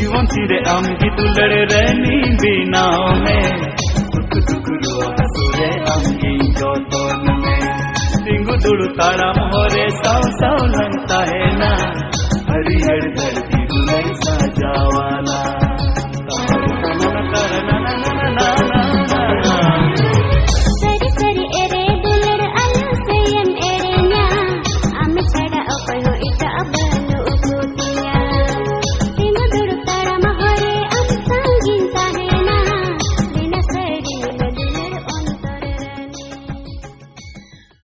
जीवन सिरे आमगी दुलड़ रहनी बिनाव में सुख दुख रुआ हसुरे आमगी जोतन में तिंगु दुड़ु ताड़ा मोरे साव साव लंता है ना हरिहर धरती